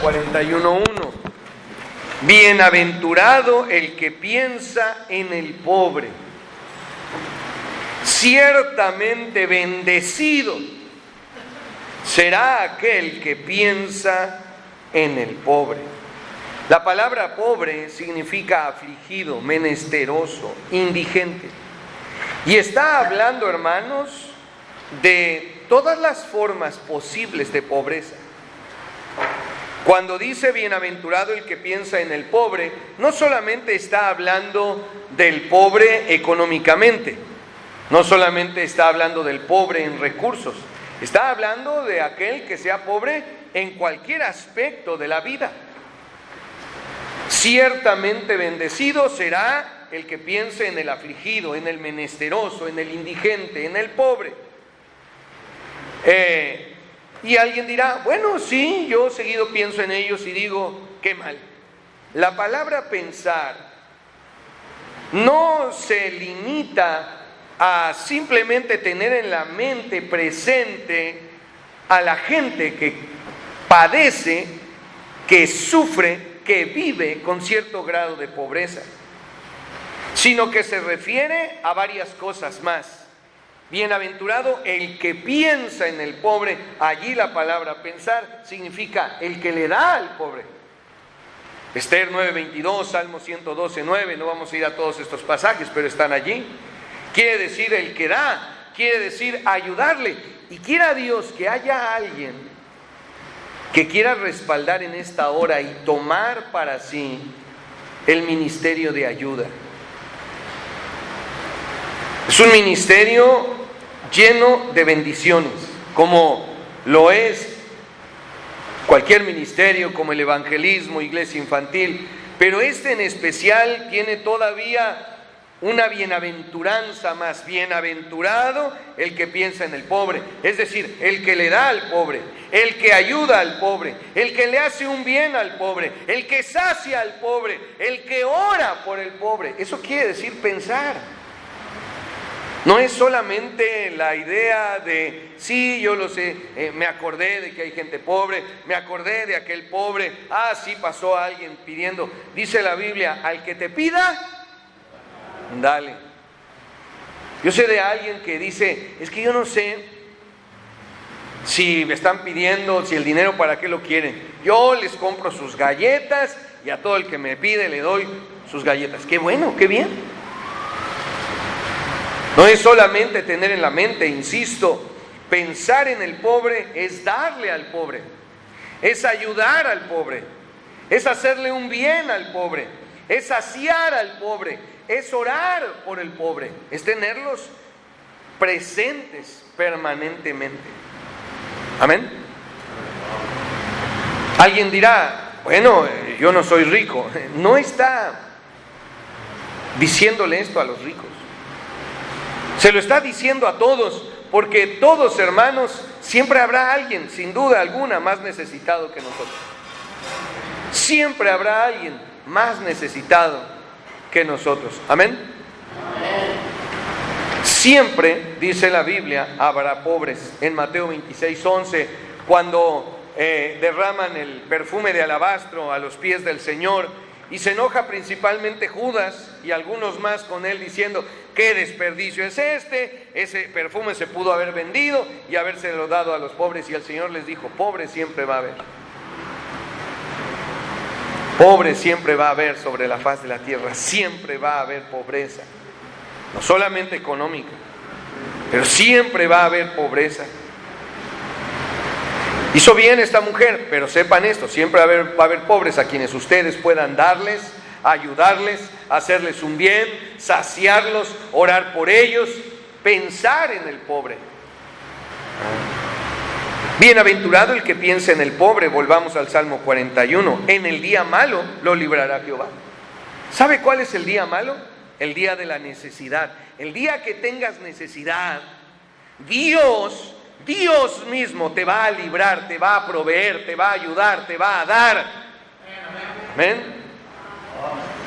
41:1. Bienaventurado el que piensa en el pobre. Ciertamente bendecido será aquel que piensa en el pobre. La palabra pobre significa afligido, menesteroso, indigente. Y está hablando, hermanos, de todas las formas posibles de pobreza. Cuando dice bienaventurado el que piensa en el pobre, no solamente está hablando del pobre económicamente, no solamente está hablando del pobre en recursos, está hablando de aquel que sea pobre en cualquier aspecto de la vida. Ciertamente bendecido será el que piense en el afligido, en el menesteroso, en el indigente, en el pobre. Y alguien dirá, bueno, sí, yo seguido pienso en ellos y digo, qué mal. La palabra pensar no se limita a simplemente tener en la mente presente a la gente que padece, que sufre, que vive con cierto grado de pobreza, sino que se refiere a varias cosas más. Bienaventurado el que piensa en el pobre. Allí la palabra pensar significa el que le da al pobre. Esther 9:22, Salmo 112:9, no vamos a ir a todos estos pasajes, pero están allí. Quiere decir el que da, quiere decir ayudarle. Y quiera Dios que haya alguien que quiera respaldar en esta hora y tomar para sí el ministerio de ayuda. Es un ministerio lleno de bendiciones, como lo es cualquier ministerio, como el evangelismo, iglesia infantil, pero este en especial tiene todavía una bienaventuranza más. Bienaventurado el que piensa en el pobre, es decir, el que le da al pobre, el que ayuda al pobre, el que le hace un bien al pobre, el que sacia al pobre, el que ora por el pobre. Eso quiere decir pensar. No es solamente la idea de, sí, yo lo sé, me acordé de que hay gente pobre, me acordé de aquel pobre, sí pasó alguien pidiendo. Dice la Biblia, al que te pida, dale. Yo sé de alguien que dice, es que yo no sé si me están pidiendo, si el dinero para qué lo quieren. Yo les compro sus galletas y a todo el que me pide le doy sus galletas. Qué bueno, qué bien. No es solamente tener en la mente, insisto, pensar en el pobre es darle al pobre, es ayudar al pobre, es hacerle un bien al pobre, es saciar al pobre, es orar por el pobre, es tenerlos presentes permanentemente. Amén. Alguien dirá, bueno, yo no soy rico. No está diciéndole esto a los ricos. Se lo está diciendo a todos, porque todos, hermanos, siempre habrá alguien, sin duda alguna, más necesitado que nosotros. Siempre habrá alguien más necesitado que nosotros. ¿Amén? Siempre, dice la Biblia, habrá pobres. En Mateo 26:11, cuando derraman el perfume de alabastro a los pies del Señor, y se enoja principalmente Judas y algunos más con él diciendo, ¿qué desperdicio es este? Ese perfume se pudo haber vendido y habérselo dado a los pobres. Y el Señor les dijo, pobre siempre va a haber. Pobre siempre va a haber sobre la faz de la tierra. Siempre va a haber pobreza. No solamente económica, pero siempre va a haber pobreza. Hizo bien esta mujer, pero sepan esto, siempre va a haber pobres a quienes ustedes puedan darles, ayudarles, hacerles un bien, saciarlos, orar por ellos, pensar en el pobre. Bienaventurado el que piensa en el pobre. Volvamos al Salmo 41. En el día malo lo librará Jehová. ¿Sabe cuál es el día malo? El día de la necesidad. El día que tengas necesidad, Dios mismo te va a librar, te va a proveer, te va a ayudar, te va a dar. ¿Amén?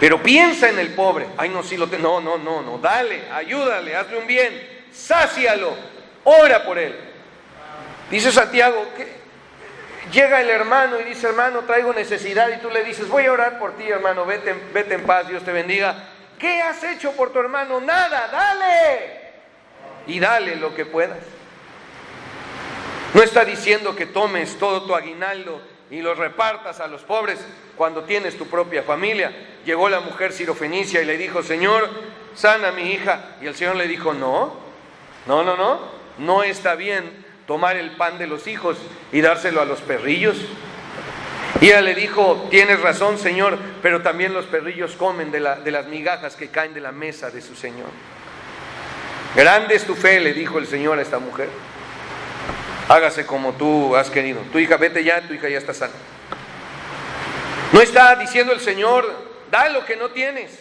Pero piensa en el pobre. Ay, no, sí lo tengo. No, dale, ayúdale, hazle un bien, sácialo, ora por él. Dice Santiago, llega el hermano y dice: hermano, traigo necesidad, y tú le dices: voy a orar por ti, hermano, vete en paz, Dios te bendiga. ¿Qué has hecho por tu hermano? Nada, dale. Y dale lo que puedas. No está diciendo que tomes todo tu aguinaldo y lo repartas a los pobres cuando tienes tu propia familia. Llegó la mujer sirofenicia y le dijo: Señor, sana a mi hija. Y el Señor le dijo: no está bien tomar el pan de los hijos y dárselo a los perrillos. Y ella le dijo: tienes razón, Señor, pero también los perrillos comen de las migajas que caen de la mesa de su Señor. Grande es tu fe, le dijo el Señor a esta mujer. Hágase como tú has querido. Tu hija, vete ya, tu hija ya está sana. No está diciendo el Señor: da lo que no tienes.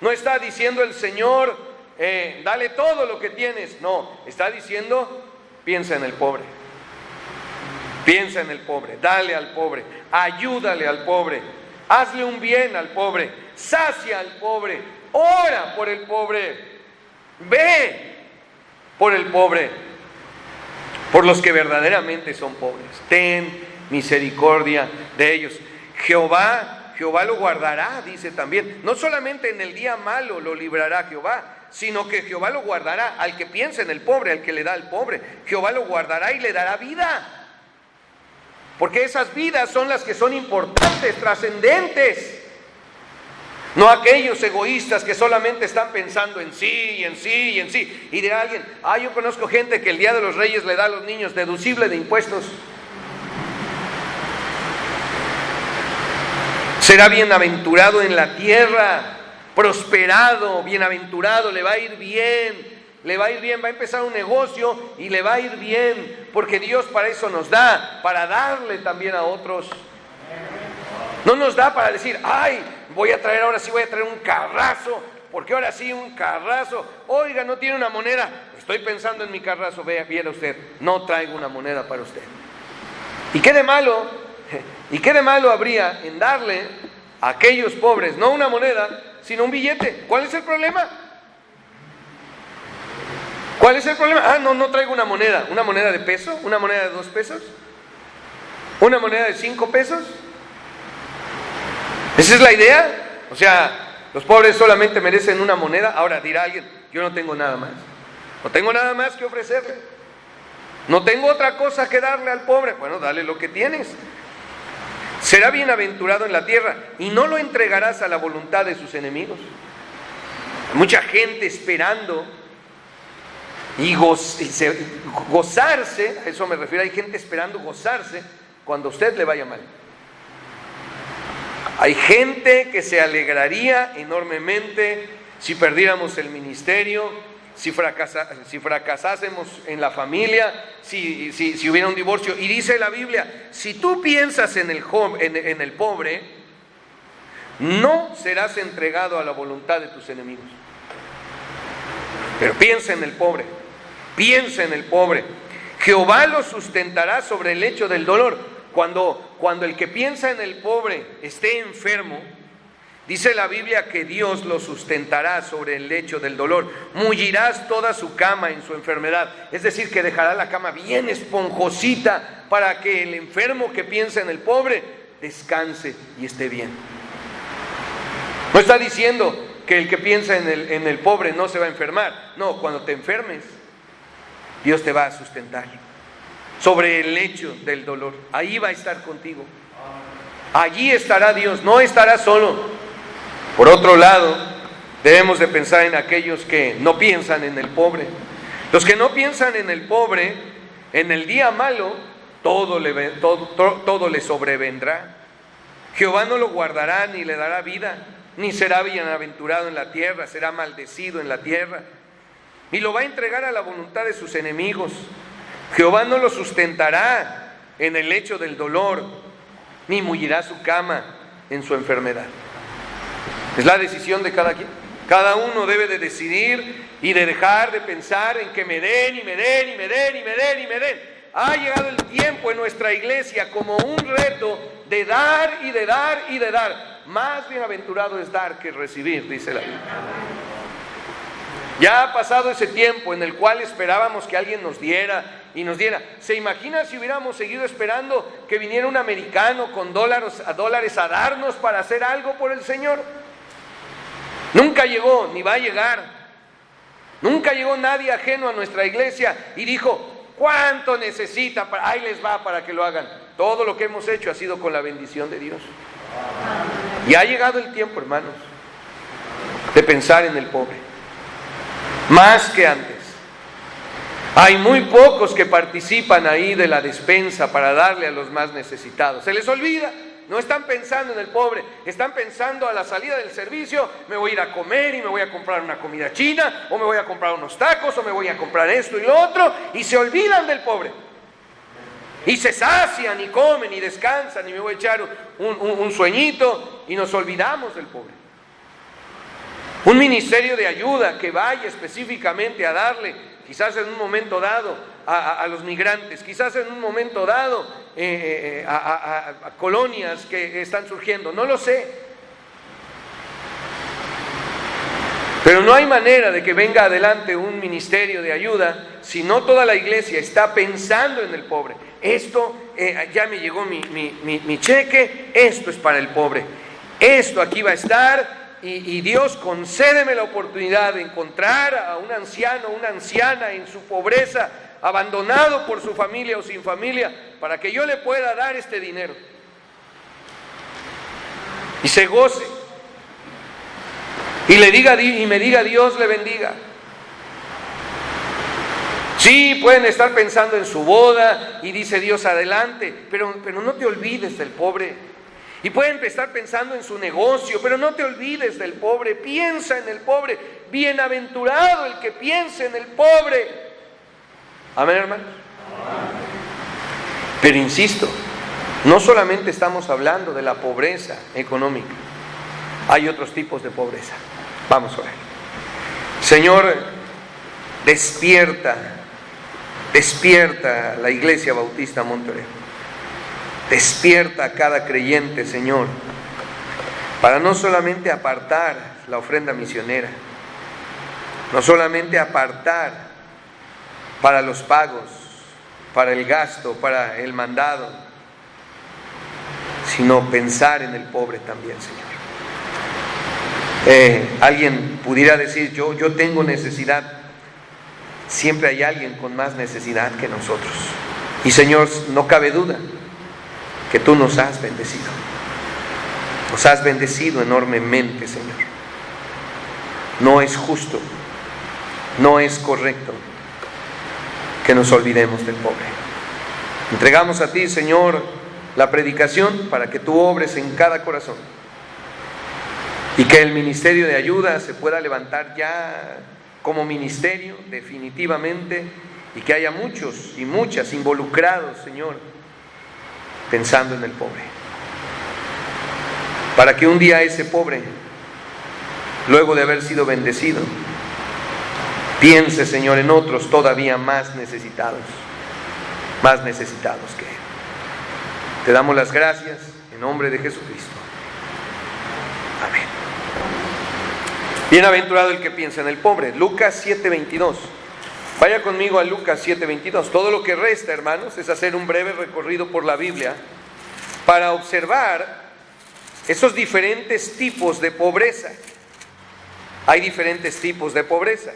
No está diciendo el Señor: dale todo lo que tienes. No, está diciendo: piensa en el pobre. Piensa en el pobre, dale al pobre, ayúdale al pobre, hazle un bien al pobre, sacia al pobre, ora por el pobre, ve por el pobre, por los que verdaderamente son pobres. Ten misericordia de ellos. Jehová lo guardará, dice también. No solamente en el día malo lo librará Jehová, sino que Jehová lo guardará al que piensa en el pobre, al que le da al pobre. Jehová lo guardará y le dará vida. Porque esas vidas son las que son importantes, trascendentes. No aquellos egoístas que solamente están pensando en sí, y en sí, y en sí. Y dirá alguien: yo conozco gente que el día de los Reyes le da a los niños deducible de impuestos. Será bienaventurado en la tierra, prosperado, bienaventurado, le va a ir bien. Le va a ir bien, va a empezar un negocio y le va a ir bien, porque Dios para eso nos da, para darle también a otros. No nos da para decir: voy a traer un carrazo, porque ahora sí un carrazo. Oiga, no tiene una moneda. Estoy pensando en mi carrazo, viera usted, no traigo una moneda para usted. ¿Y qué de malo habría en darle a aquellos pobres no una moneda, sino un billete? ¿Cuál es el problema? ¿Cuál es el problema? No traigo una moneda. ¿Una moneda de peso? ¿Una moneda de 2 pesos? ¿Una moneda de 5 pesos? ¿Esa es la idea? O sea, los pobres solamente merecen una moneda. Ahora dirá alguien: yo no tengo nada más. No tengo nada más que ofrecerle. No tengo otra cosa que darle al pobre. Bueno, dale lo que tienes. Será bienaventurado en la tierra y no lo entregarás a la voluntad de sus enemigos. Hay mucha gente esperando y gozarse, a eso me refiero. Hay gente esperando gozarse cuando a usted le vaya mal. Hay gente que se alegraría enormemente si perdiéramos el ministerio, si fracasásemos en la familia, si hubiera un divorcio. Y dice la Biblia: si tú piensas en el pobre, no serás entregado a la voluntad de tus enemigos. Pero piensa en el pobre. Piensa en el pobre. Jehová lo sustentará sobre el lecho del dolor. Cuando el que piensa en el pobre esté enfermo, dice la Biblia que Dios lo sustentará sobre el lecho del dolor. Mullirás toda su cama en su enfermedad. Es decir, que dejará la cama bien esponjosita para que el enfermo que piensa en el pobre descanse y esté bien. No está diciendo que el que piensa en el pobre no se va a enfermar. No, cuando te enfermes, Dios te va a sustentar sobre el lecho del dolor. Ahí va a estar contigo. Allí estará Dios, no estará solo. Por otro lado, debemos de pensar en aquellos que no piensan en el pobre. Los que no piensan en el pobre, en el día malo, todo le sobrevendrá. Jehová no lo guardará ni le dará vida, ni será bienaventurado en la tierra, será maldecido en la tierra. Y lo va a entregar a la voluntad de sus enemigos. Jehová no lo sustentará en el lecho del dolor, ni mullirá su cama en su enfermedad. Es la decisión de cada quien. Cada uno debe de decidir y de dejar de pensar en que me den y me den y me den y me den y me den. Ha llegado el tiempo en nuestra iglesia como un reto de dar y de dar y de dar. Más bienaventurado es dar que recibir, dice la Biblia. Ya ha pasado ese tiempo en el cual esperábamos que alguien nos diera y nos diera. ¿Se imagina si hubiéramos seguido esperando que viniera un americano con dólares a darnos para hacer algo por el Señor? Nunca llegó, ni va a llegar. Nunca llegó nadie ajeno a nuestra iglesia y dijo: ¿cuánto necesita? Ahí les va para que lo hagan. Todo lo que hemos hecho ha sido con la bendición de Dios. Y ha llegado el tiempo, hermanos, de pensar en el pobre, más que antes. Hay muy pocos que participan ahí de la despensa para darle a los más necesitados. Se les olvida, no están pensando en el pobre, están pensando a la salida del servicio: me voy a ir a comer y me voy a comprar una comida china, o me voy a comprar unos tacos, o me voy a comprar esto y lo otro, y se olvidan del pobre. Y se sacian y comen y descansan, y me voy a echar un sueñito, y nos olvidamos del pobre. Un ministerio de ayuda que vaya específicamente a darle, quizás en un momento dado, a los migrantes, quizás en un momento dado a colonias que están surgiendo, no lo sé. Pero no hay manera de que venga adelante un ministerio de ayuda si no toda la iglesia está pensando en el pobre. Esto, ya me llegó mi cheque, esto es para el pobre, esto aquí va a estar. Y Dios, concédeme la oportunidad de encontrar a un anciano, una anciana en su pobreza, abandonado por su familia o sin familia, para que yo le pueda dar este dinero. Y se goce. Y me diga: Dios le bendiga. Sí, pueden estar pensando en su boda y dice Dios: adelante, pero no te olvides del pobre. Y pueden estar pensando en su negocio, pero no te olvides del pobre. Piensa en el pobre. Bienaventurado el que piense en el pobre. Amén, hermanos. Pero insisto, no solamente estamos hablando de la pobreza económica, hay otros tipos de pobreza. Vamos a orar. Señor, despierta la Iglesia Bautista Monterrey. Despierta a cada creyente, Señor, para no solamente apartar la ofrenda misionera, no solamente apartar para los pagos, para el gasto, para el mandado, sino pensar en el pobre también, Señor. Alguien pudiera decir: yo tengo necesidad. Siempre hay alguien con más necesidad que nosotros. Y Señor, no cabe duda que tú nos has bendecido. Nos has bendecido enormemente, Señor. No es justo, no es correcto que nos olvidemos del pobre. Entregamos a ti, Señor, la predicación para que tú obres en cada corazón y que el ministerio de ayuda se pueda levantar ya como ministerio definitivamente, y que haya muchos y muchas involucrados, Señor, pensando en el pobre, para que un día ese pobre, luego de haber sido bendecido, piense, Señor, en otros todavía más necesitados que él. Te damos las gracias en nombre de Jesucristo. Amén. Bienaventurado el que piensa en el pobre. Lucas 7:22. Vaya conmigo a Lucas 7:22. Todo lo que resta, hermanos, es hacer un breve recorrido por la Biblia para observar esos diferentes tipos de pobreza. Hay diferentes tipos de pobreza.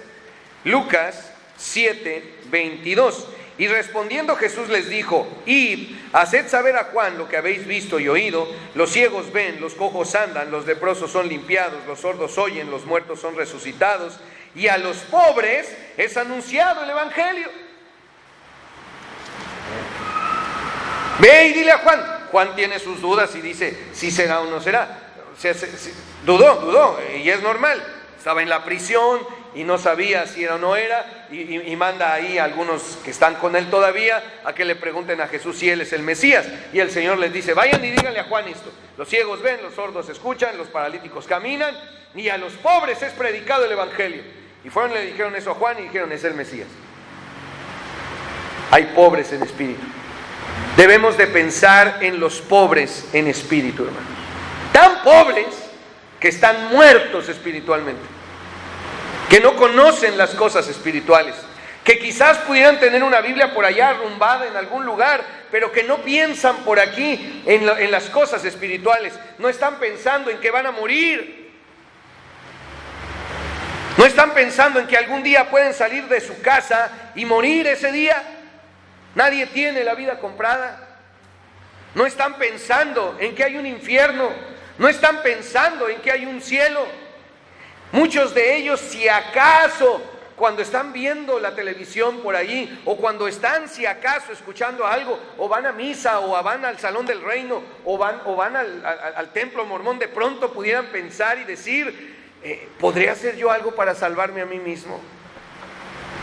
Lucas 7:22. Y respondiendo Jesús les dijo: id, haced saber a Juan lo que habéis visto y oído. Los ciegos ven, los cojos andan, los leprosos son limpiados, los sordos oyen, los muertos son resucitados, y a los pobres es anunciado el Evangelio. Ve y dile a Juan. Juan tiene sus dudas y dice: si será o no será. Dudó, y es normal. Estaba en la prisión y no sabía si era o no era, y manda ahí a algunos que están con él todavía a que le pregunten a Jesús si él es el Mesías. Y el Señor les dice: vayan y díganle a Juan esto: los ciegos ven, los sordos escuchan, los paralíticos caminan, y a los pobres es predicado el Evangelio. Y fueron y le dijeron eso a Juan y dijeron: es el Mesías. Hay pobres en espíritu. Debemos de pensar en los pobres en espíritu, hermanos. Tan pobres que están muertos espiritualmente, que no conocen las cosas espirituales, que quizás pudieran tener una Biblia por allá arrumbada en algún lugar, pero que no piensan por aquí en las cosas espirituales. No están pensando en que van a morir. No están pensando en que algún día pueden salir de su casa y morir ese día. Nadie tiene la vida comprada. No están pensando en que hay un infierno. No están pensando en que hay un cielo. Muchos de ellos, si acaso, cuando están viendo la televisión por ahí, o cuando están, si acaso, escuchando algo, o van a misa, o van al Salón del Reino, o van al templo mormón, de pronto pudieran pensar y decir, ¿podría hacer yo algo para salvarme a mí mismo?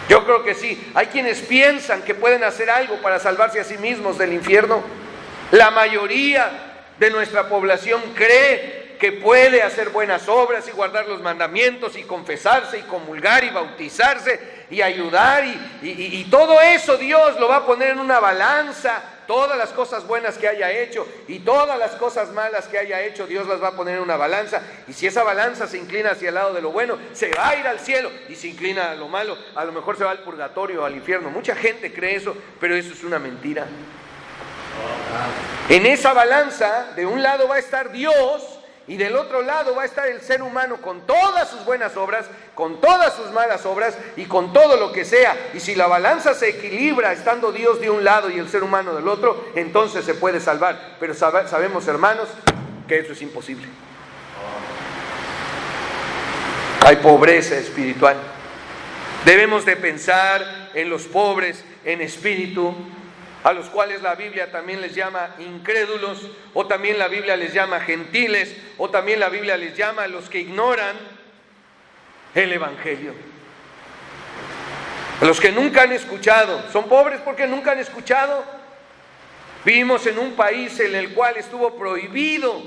Yo creo que sí. Hay quienes piensan que pueden hacer algo para salvarse a sí mismos del infierno. La mayoría de nuestra población cree que puede hacer buenas obras y guardar los mandamientos y confesarse y comulgar y bautizarse y ayudar y todo eso Dios lo va a poner en una balanza. Todas las cosas buenas que haya hecho y todas las cosas malas que haya hecho, Dios las va a poner en una balanza. Y si esa balanza se inclina hacia el lado de lo bueno, se va a ir al cielo. Y si inclina a lo malo, a lo mejor se va al purgatorio o al infierno. Mucha gente cree eso, pero eso es una mentira. En esa balanza, de un lado va a estar Dios y del otro lado va a estar el ser humano con todas sus buenas obras, con todas sus malas obras y con todo lo que sea. Y si la balanza se equilibra estando Dios de un lado y el ser humano del otro, entonces se puede salvar. Pero sabemos, hermanos, que eso es imposible. Hay pobreza espiritual. Debemos de pensar en los pobres en espíritu, a los cuales la Biblia también les llama incrédulos, o también la Biblia les llama gentiles, o también la Biblia les llama a los que ignoran el Evangelio. A los que nunca han escuchado. Son pobres porque nunca han escuchado. Vivimos en un país en el cual estuvo prohibido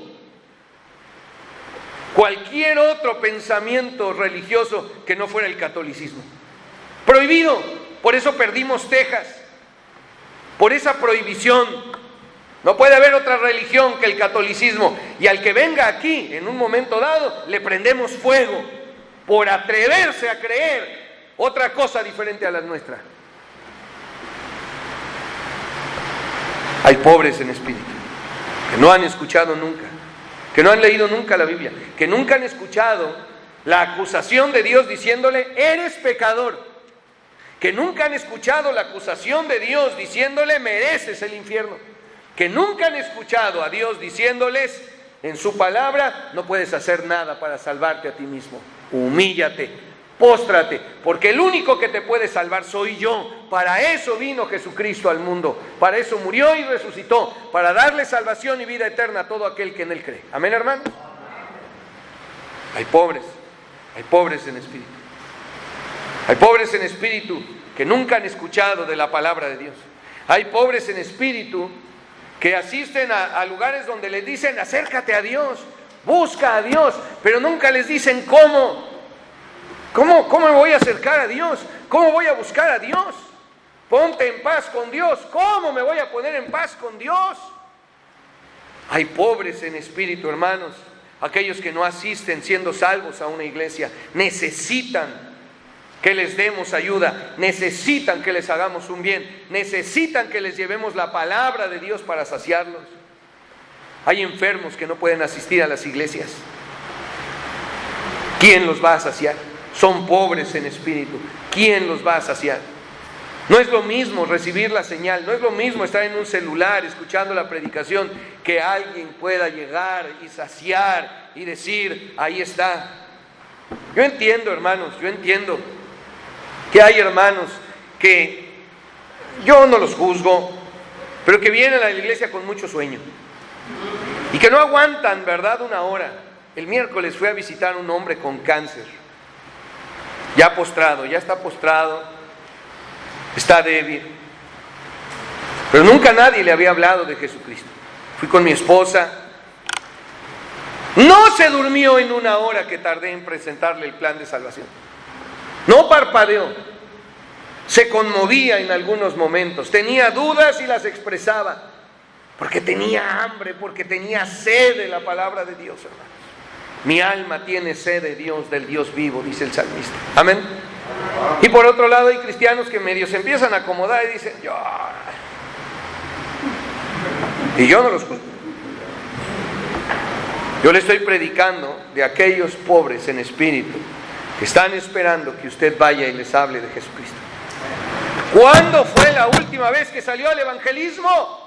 cualquier otro pensamiento religioso que no fuera el catolicismo. Prohibido. Por eso perdimos Texas. Por esa prohibición. No puede haber otra religión que el catolicismo. Y al que venga aquí en un momento dado, le prendemos fuego por atreverse a creer otra cosa diferente a la nuestra. Hay pobres en espíritu, que no han escuchado nunca, que no han leído nunca la Biblia, que nunca han escuchado la acusación de Dios diciéndole, eres pecador. Que nunca han escuchado la acusación de Dios diciéndole, mereces el infierno. Que nunca han escuchado a Dios diciéndoles en su palabra, no puedes hacer nada para salvarte a ti mismo. Humíllate, póstrate, porque el único que te puede salvar soy yo. Para eso vino Jesucristo al mundo, para eso murió y resucitó, para darle salvación y vida eterna a todo aquel que en Él cree. ¿Amén, hermanos? Hay pobres en espíritu. Hay pobres en espíritu que nunca han escuchado de la palabra de Dios. Hay pobres en espíritu que asisten a lugares donde les dicen, acércate a Dios, busca a Dios, pero nunca les dicen cómo. ¿Cómo me voy a acercar a Dios? ¿Cómo voy a buscar a Dios? Ponte en paz con Dios. ¿Cómo me voy a poner en paz con Dios? Hay pobres en espíritu, hermanos. Aquellos que no asisten siendo salvos a una iglesia necesitan que les demos ayuda, necesitan que les hagamos un bien, necesitan que les llevemos la palabra de Dios para saciarlos. Hay enfermos que no pueden asistir a las iglesias. ¿Quién los va a saciar? Son pobres en espíritu. ¿Quién los va a saciar? No es lo mismo recibir la señal, no es lo mismo estar en un celular escuchando la predicación, que alguien pueda llegar y saciar y decir, ahí está. Yo entiendo, hermanos, yo entiendo que hay hermanos que yo no los juzgo, pero que vienen a la iglesia con mucho sueño y que no aguantan, ¿verdad?, una hora. El miércoles fui a visitar a un hombre con cáncer, ya postrado, ya está postrado, está débil, pero nunca nadie le había hablado de Jesucristo. Fui con mi esposa, no se durmió en una hora que tardé en presentarle el plan de salvación. No parpadeó, se conmovía en algunos momentos, tenía dudas y las expresaba, porque tenía hambre, porque tenía sed de la palabra de Dios, hermanos. Mi alma tiene sed de Dios, del Dios vivo, dice el salmista. Amén. Y por otro lado hay cristianos que medio se empiezan a acomodar y dicen, y yo no los juzgo. Yo le estoy predicando de aquellos pobres en espíritu que están esperando que usted vaya y les hable de Jesucristo. ¿Cuándo fue la última vez que salió al evangelismo?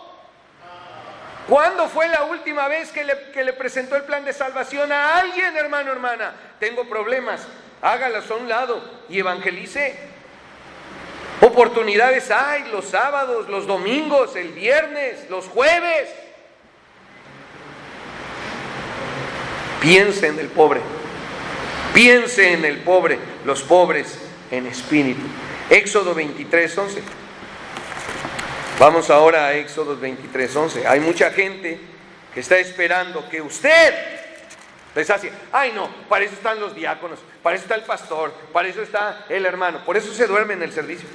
¿Cuándo fue la última vez que le presentó el plan de salvación a alguien, hermano, hermana? Tengo problemas, hágalas a un lado y evangelice. Oportunidades hay los sábados, los domingos, el viernes, los jueves. Piense en el pobre, piense en el pobre, los pobres en espíritu. Éxodo 23:11. Vamos ahora a Éxodo 23:11. Hay mucha gente que está esperando que usted les hace, ay no, para eso están los diáconos, para eso está el pastor, para eso está el hermano, por eso se duerme en el servicio.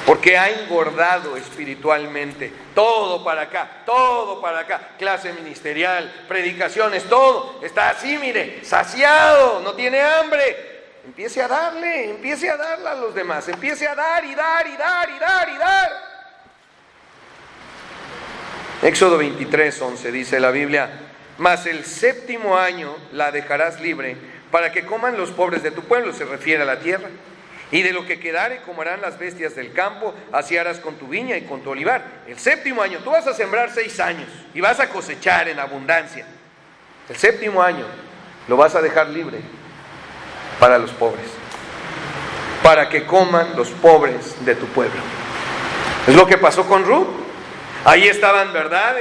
Porque ha engordado espiritualmente, todo para acá, clase ministerial, predicaciones, todo, está así, mire, saciado, no tiene hambre. Empiece a darle a los demás, empiece a dar y dar y dar y dar y dar. Éxodo 23:11 dice la Biblia, mas el séptimo año la dejarás libre para que coman los pobres de tu pueblo, se refiere a la tierra. Y de lo que quedare comerán las bestias del campo, así harás con tu viña y con tu olivar. El séptimo año, tú vas a sembrar 6 años y vas a cosechar en abundancia. El séptimo año lo vas a dejar libre para los pobres, para que coman los pobres de tu pueblo. Es lo que pasó con Ruth. Ahí estaban, ¿verdad?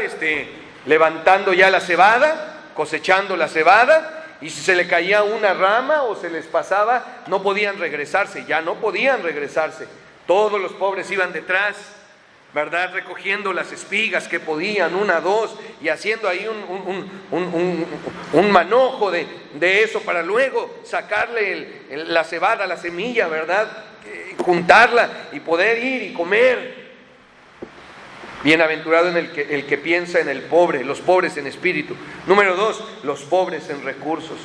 Levantando ya la cebada, cosechando la cebada. Y si se le caía una rama o se les pasaba, no podían regresarse, ya no podían regresarse. Todos los pobres iban detrás, ¿verdad? Recogiendo las espigas que podían, 1, 2, y haciendo ahí un manojo de eso para luego sacarle la cebada, la semilla, ¿verdad? Juntarla y poder ir y comer. Bienaventurado el que piensa en el pobre, los pobres en espíritu. Número 2, los pobres en recursos,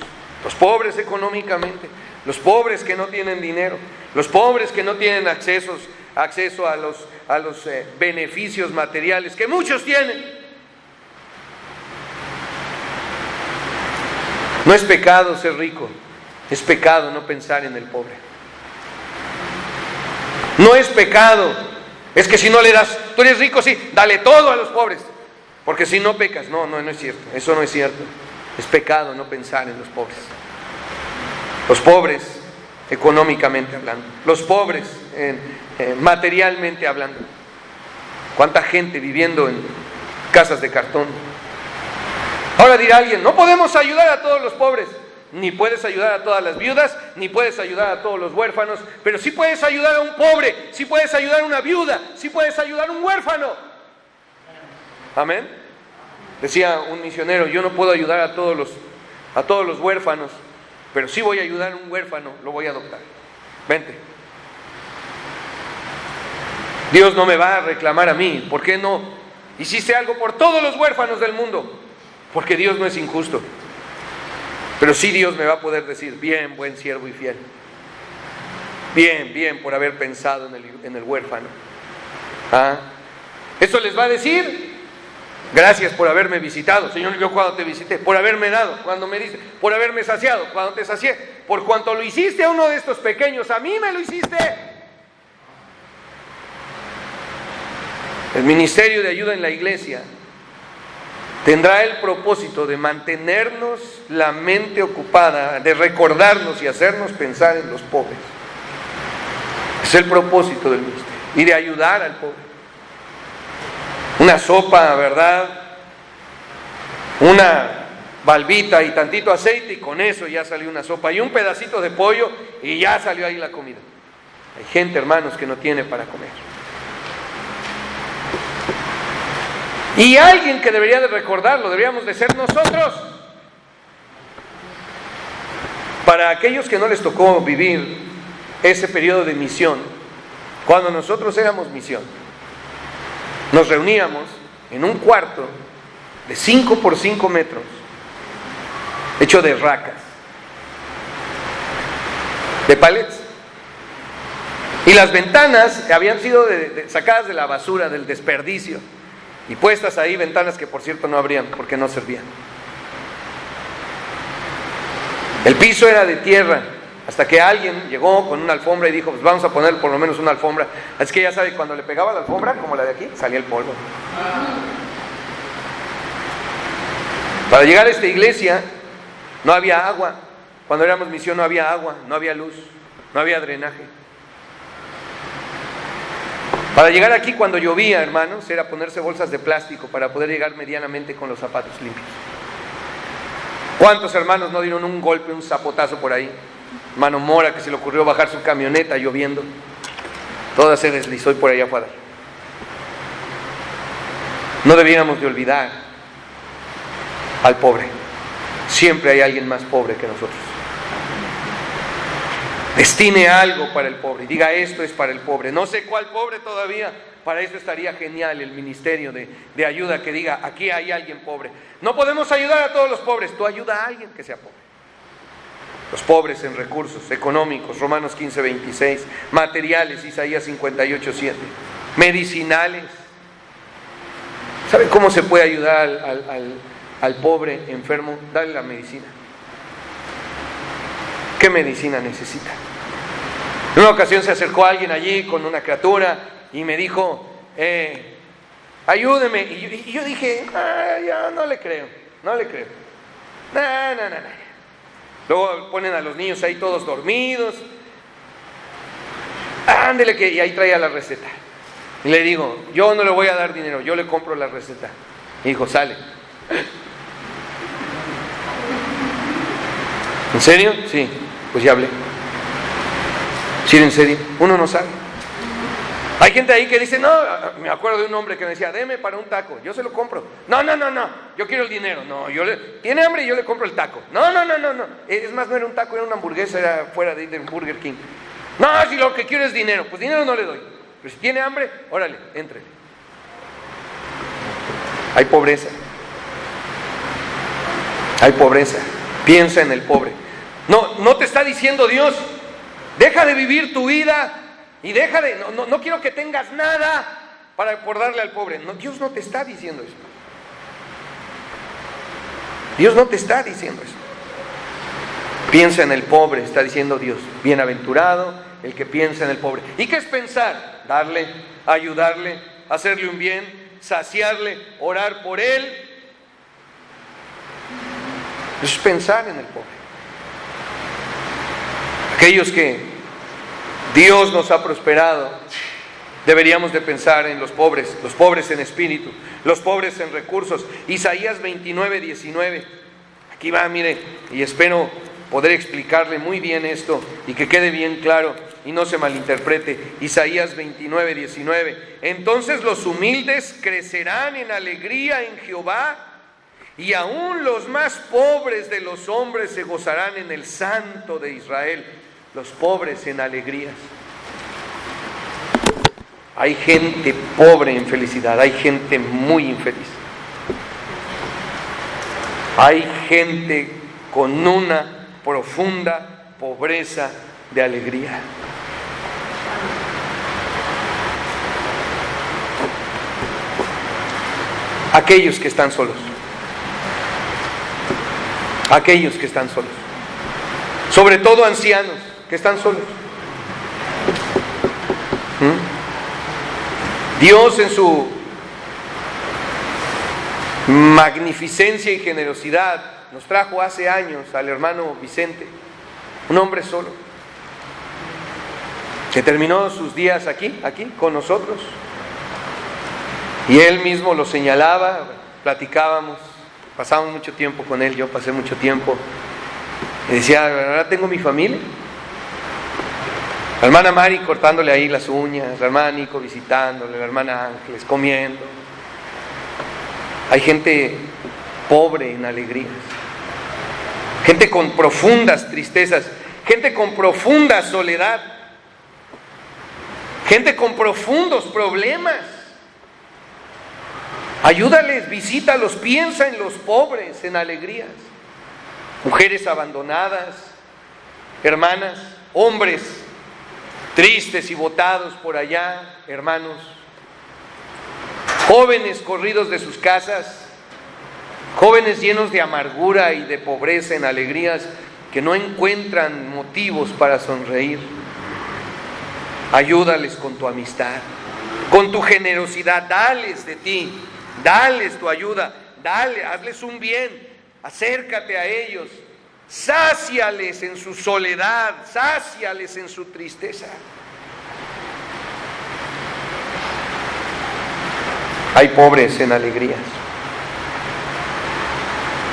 los pobres económicamente, los pobres que no tienen dinero, los pobres que no tienen acceso a los beneficios materiales que muchos tienen. No es pecado ser rico, es pecado no pensar en el pobre. No es pecado. Es que si no le das, tú eres rico, sí, dale todo a los pobres, porque si no pecas. No es cierto, eso no es cierto. Es pecado no pensar en los pobres. Los pobres económicamente hablando, los pobres materialmente hablando. ¿Cuánta gente viviendo en casas de cartón? Ahora dirá alguien, no podemos ayudar a todos los pobres. Ni puedes ayudar a todas las viudas, ni puedes ayudar a todos los huérfanos, pero sí puedes ayudar a un pobre, sí puedes ayudar a una viuda, sí puedes ayudar a un huérfano. Amén. Decía un misionero, yo no puedo ayudar a todos los huérfanos, pero sí voy a ayudar a un huérfano, lo voy a adoptar. Vente. Dios no me va a reclamar a mí, ¿por qué no hiciste algo por todos los huérfanos del mundo? Porque Dios no es injusto. Pero sí Dios me va a poder decir, bien, buen siervo y fiel. Bien, por haber pensado en el huérfano. Eso les va a decir, gracias por haberme visitado. Señor, yo cuando te visité, por haberme dado, cuando me diste, por haberme saciado, cuando te sacié. Por cuanto lo hiciste a uno de estos pequeños, a mí me lo hiciste. El ministerio de ayuda en la iglesia tendrá el propósito de mantenernos la mente ocupada, de recordarnos y hacernos pensar en los pobres. Es el propósito del ministerio. Y de ayudar al pobre. Una sopa, ¿verdad? Una valvita y tantito aceite y con eso ya salió una sopa. Y un pedacito de pollo y ya salió ahí la comida. Hay gente, hermanos, que no tiene para comer. Y alguien que debería de recordarlo, deberíamos de ser nosotros. Para aquellos que no les tocó vivir ese periodo de misión, cuando nosotros éramos misión, nos reuníamos en un cuarto de 5 por 5 metros, hecho de racas. de palets. Y las ventanas habían sido sacadas de la basura, del desperdicio, y puestas ahí, ventanas que por cierto no abrían porque no servían. El piso era de tierra, hasta que alguien llegó con una alfombra y dijo, pues vamos a poner por lo menos una alfombra. Así que ya sabe, cuando le pegaba la alfombra, como la de aquí, salía el polvo. Para llegar a esta iglesia no había agua. Cuando éramos misión no había agua, no había luz, no había drenaje. Para llegar aquí cuando llovía, hermanos, era ponerse bolsas de plástico para poder llegar medianamente con los zapatos limpios. ¿Cuántos hermanos no dieron un golpe, un zapotazo por ahí? Hermano Mora, que se le ocurrió bajar su camioneta lloviendo, toda se deslizó y por allá fue a dar. No debiéramos de olvidar al pobre. Siempre hay alguien más pobre que nosotros. Destine algo para el pobre y diga, esto es para el pobre. No sé cuál pobre todavía. Para eso estaría genial el ministerio de ayuda, que diga, aquí hay alguien pobre. No podemos ayudar a todos los pobres. Tú ayuda a alguien que sea pobre. Los pobres en recursos económicos, Romanos 15:26, materiales, Isaías 58:7, medicinales. ¿Saben cómo se puede ayudar al pobre enfermo? Dale la medicina. ¿Qué medicina necesita? En una ocasión se acercó alguien allí con una criatura y me dijo, ayúdeme. Y yo dije, ya no le creo. No. Luego ponen a los niños ahí todos dormidos. Ándele que, y ahí traía la receta. Y le digo, yo no le voy a dar dinero, yo le compro la receta. Y dijo, sale. ¿En serio? Sí, pues ya hablé. Sí, en serio, uno no sabe. Hay gente ahí que dice, no, me acuerdo de un hombre que me decía, deme para un taco, yo se lo compro. No, yo quiero el dinero. No, tiene hambre y yo le compro el taco. No. Es más, no era un taco, era una hamburguesa, era fuera de Burger King. No, si lo que quiero es dinero, pues dinero no le doy. Pero si tiene hambre, órale, entre. Hay pobreza. Piensa en el pobre. No te está diciendo Dios, deja de vivir tu vida y deja de... No quiero que tengas nada por darle al pobre. No, Dios no te está diciendo eso. Dios no te está diciendo eso. Piensa en el pobre, está diciendo Dios. Bienaventurado el que piensa en el pobre. ¿Y qué es pensar? Darle, ayudarle, hacerle un bien, saciarle, orar por él. Eso es pensar en el pobre. Aquellos que Dios nos ha prosperado, deberíamos de pensar en los pobres en espíritu, los pobres en recursos. Isaías 29:19. Aquí va, mire, y espero poder explicarle muy bien esto y que quede bien claro y no se malinterprete. Isaías 29:19. Entonces los humildes crecerán en alegría en Jehová, y aún los más pobres de los hombres se gozarán en el Santo de Israel. Los pobres en alegrías. Hay gente pobre en felicidad, hay gente muy infeliz. Hay gente con una profunda pobreza de alegría. Aquellos que están solos. Aquellos que están solos. Sobre todo ancianos que están solos. Dios en su magnificencia y generosidad nos trajo hace años al hermano Vicente, un hombre solo, que terminó sus días aquí con nosotros, y él mismo lo señalaba, platicábamos, pasamos mucho tiempo con él, yo pasé mucho tiempo, y decía, ahora tengo mi familia. La hermana Mari cortándole ahí las uñas, la hermana Nico visitándole, la hermana Ángeles comiendo. Hay gente pobre en alegrías, gente con profundas tristezas, gente con profunda soledad, gente con profundos problemas. Ayúdales, visítalos, piensa en los pobres en alegrías. Mujeres abandonadas, hermanas hombres tristes y botados por allá, hermanos, jóvenes corridos de sus casas, jóvenes llenos de amargura y de pobreza en alegrías, que no encuentran motivos para sonreír. Ayúdales con tu amistad, con tu generosidad, dales de ti, dales tu ayuda, hazles un bien, acércate a ellos, sáciales en su soledad, sáciales en su tristeza. Hay pobres en alegrías.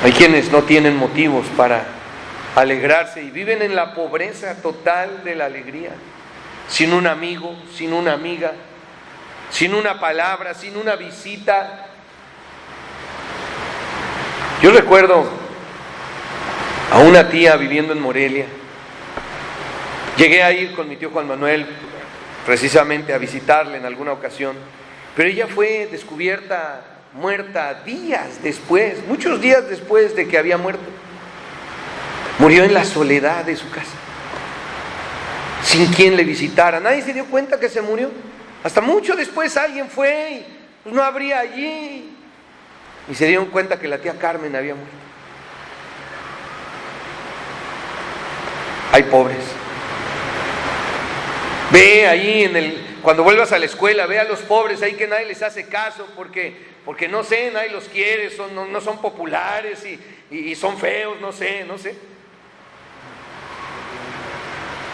Hay quienes no tienen motivos para alegrarse y viven en la pobreza total de la alegría, sin un amigo, sin una amiga, sin una palabra, sin una visita. Yo recuerdo a una tía viviendo en Morelia. Llegué a ir con mi tío Juan Manuel precisamente a visitarle en alguna ocasión, pero ella fue descubierta muerta días después, muchos días después de que había muerto. Murió en la soledad de su casa, sin quien le visitara. Nadie se dio cuenta que se murió. Hasta mucho después alguien fue y pues no habría allí, y se dieron cuenta que la tía Carmen había muerto. Hay pobres. Ve allí cuando vuelvas a la escuela, ve a los pobres ahí que nadie les hace caso porque no sé, nadie los quiere, no son populares y son feos, no sé.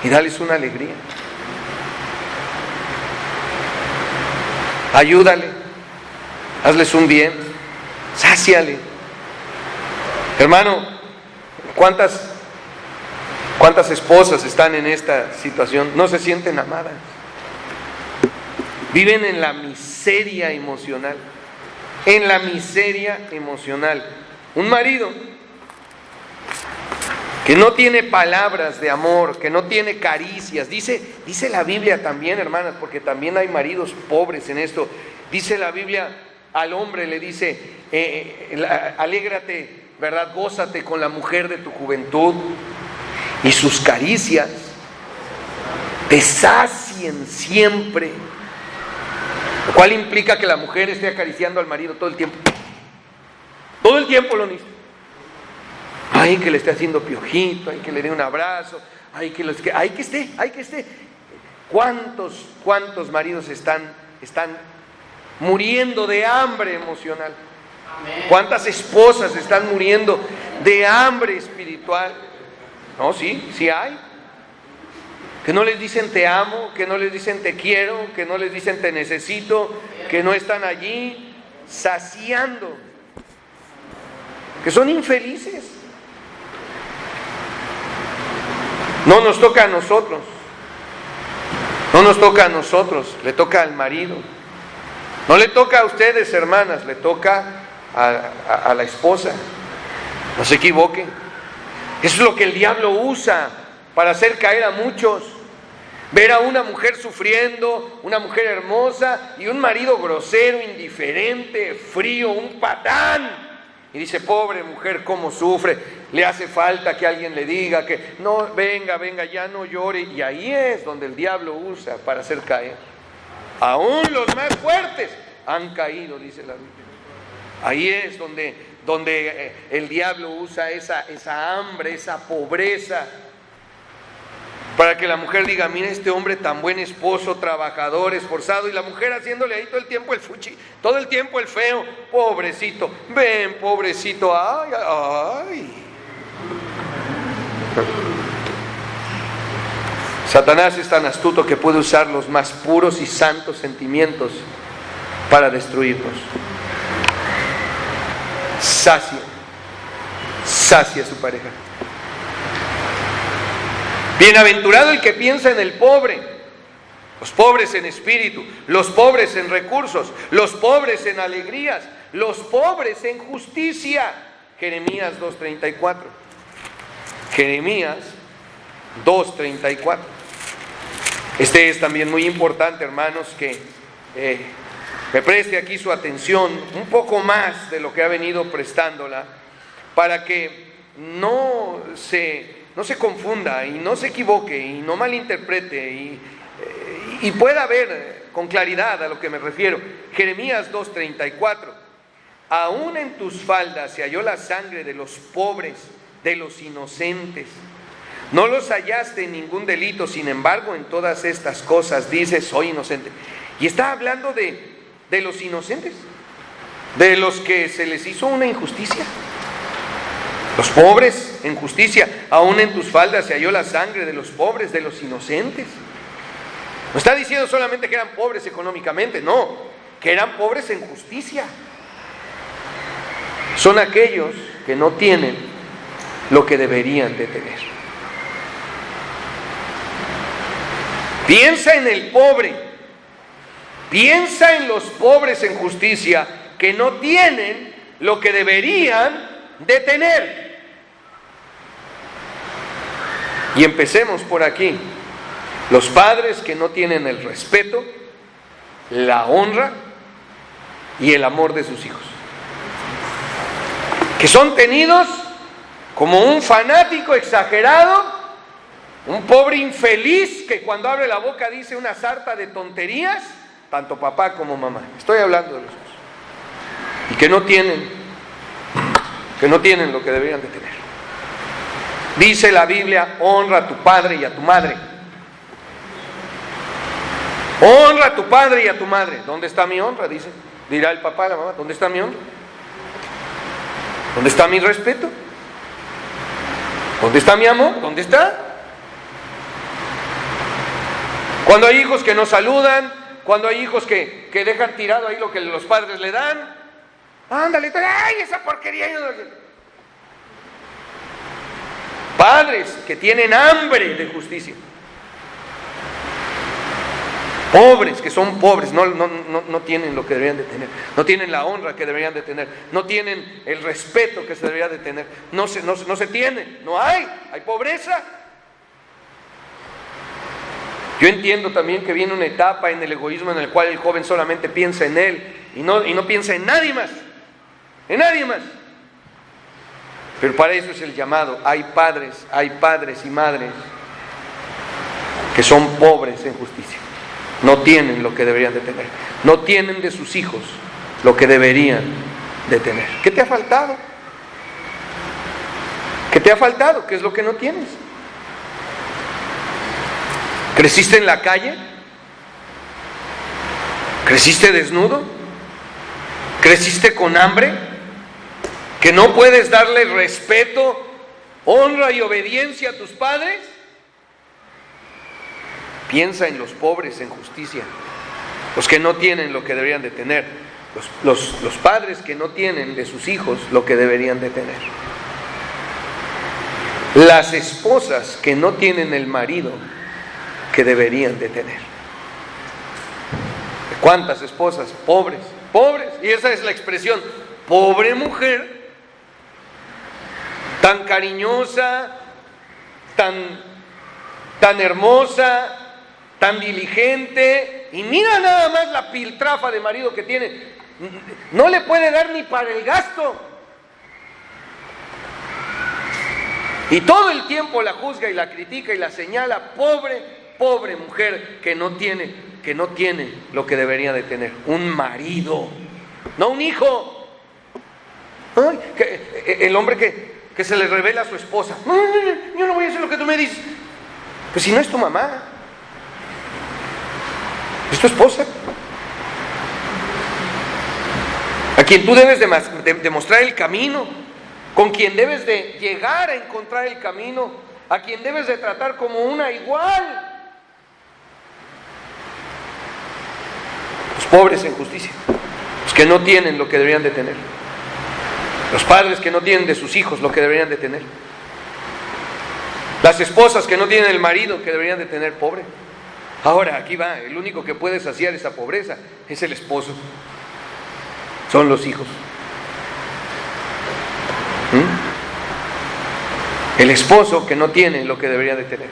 Y dales una alegría. Ayúdale, hazles un bien, sáciale. Hermano, ¿cuántas esposas están en esta situación? No se sienten amadas. Viven en la miseria emocional. En la miseria emocional. Un marido que no tiene palabras de amor, que no tiene caricias. Dice la Biblia también, hermanas, porque también hay maridos pobres en esto. Dice la Biblia, al hombre le dice, alégrate, ¿verdad? Gózate con la mujer de tu juventud, y sus caricias te sacien siempre. Lo cual implica que la mujer esté acariciando al marido todo el tiempo. Todo el tiempo lo necesita. Ay, que le esté haciendo piojito, ay, que le dé un abrazo, ay, que esté. ¿Cuántos maridos están muriendo de hambre emocional? Amén. ¿Cuántas esposas están muriendo de hambre espiritual? No, sí hay. Que no les dicen te amo, que no les dicen te quiero, que no les dicen te necesito, que no están allí saciando, que son infelices. No nos toca a nosotros, le toca al marido. No le toca a ustedes, hermanas, le toca a la esposa. No se equivoquen. Eso es lo que el diablo usa para hacer caer a muchos. Ver a una mujer sufriendo, una mujer hermosa, y un marido grosero, indiferente, frío, un patán. Y dice, pobre mujer, cómo sufre, le hace falta que alguien le diga que no, venga, ya no llore. Y ahí es donde el diablo usa para hacer caer. Aún los más fuertes han caído, dice la Biblia. Ahí es donde el diablo usa esa hambre, esa pobreza, para que la mujer diga, mira este hombre tan buen esposo, trabajador, esforzado, y la mujer haciéndole ahí todo el tiempo el fuchi, todo el tiempo el feo, pobrecito, ven pobrecito, ay. Satanás es tan astuto que puede usar los más puros y santos sentimientos para destruirnos. Sacia a su pareja. Bienaventurado el que piensa en el pobre, los pobres en espíritu, los pobres en recursos, los pobres en alegrías, los pobres en justicia. Jeremías 2:34. Jeremías 2:34. Este es también muy importante, hermanos, que me preste aquí su atención un poco más de lo que ha venido prestándola, para que no no se confunda y no se equivoque y no malinterprete y pueda ver con claridad a lo que me refiero. Jeremías 2:34: aún en tus faldas se halló la sangre de los pobres, de los inocentes. No los hallaste en ningún delito, sin embargo en todas estas cosas dices: soy inocente. Y está hablando de los inocentes, de los que se les hizo una injusticia. Los pobres en justicia, aún en tus faldas se halló la sangre de los pobres, de los inocentes. No está diciendo solamente que eran pobres económicamente, no, que eran pobres en justicia. Son aquellos que no tienen lo que deberían de tener. Piensa en el pobre, piensa en los pobres en justicia que no tienen lo que deberían de tener. Y empecemos por aquí. Los padres que no tienen el respeto, la honra y el amor de sus hijos, que son tenidos como un fanático exagerado, un pobre infeliz que cuando abre la boca dice una sarta de tonterías, tanto papá como mamá. Estoy hablando de los hijos. Y que no tienen lo que deberían de tener. Dice la Biblia: honra a tu padre y a tu madre. Honra a tu padre y a tu madre. ¿Dónde está mi honra? Dice. Dirá el papá a la mamá: ¿dónde está mi honra? ¿Dónde está mi respeto? ¿Dónde está mi amor? ¿Dónde está? Cuando hay hijos que no saludan, cuando hay hijos que dejan tirado ahí lo que los padres le dan, ándale, ¡ay, esa porquería! Padres que tienen hambre de justicia. Pobres que son pobres, no tienen lo que deberían de tener, no tienen la honra que deberían de tener, no tienen el respeto que se debería de tener, no se tiene, no hay pobreza. Yo entiendo también que viene una etapa en el egoísmo en el cual el joven solamente piensa en él y no piensa en nadie más, Pero para eso es el llamado. Hay padres y madres que son pobres en justicia. No tienen lo que deberían de tener. No tienen de sus hijos lo que deberían de tener. ¿Qué te ha faltado? ¿Qué te ha faltado? ¿Qué es lo que no tienes? ¿Creciste en la calle? ¿Creciste desnudo? ¿Creciste con hambre? ¿Que no puedes darle respeto, honra y obediencia a tus padres? Piensa en los pobres en justicia, los que no tienen lo que deberían de tener, los padres que no tienen de sus hijos lo que deberían de tener, las esposas que no tienen el marido que deberían de tener. ¿Cuántas esposas? Pobres, y esa es la expresión, pobre mujer, tan cariñosa, tan hermosa, tan diligente, y mira nada más la piltrafa de marido que tiene, no le puede dar ni para el gasto, y todo el tiempo la juzga y la critica y la señala. Pobre mujer que no tiene lo que debería de tener, un marido, no un hijo. Ay, el hombre que se le revela a su esposa: yo no voy a hacer lo que tú me dices. Pues si no es tu mamá, es tu esposa, a quien tú debes de mostrar el camino, con quien debes de llegar a encontrar el camino, a quien debes de tratar como una igual. Los pobres en justicia, los que no tienen lo que deberían de tener, los padres que no tienen de sus hijos lo que deberían de tener, las esposas que no tienen el marido que deberían de tener. Pobre. Ahora aquí va, el único que puede saciar esa pobreza es el esposo, son los hijos. El esposo que no tiene lo que debería de tener,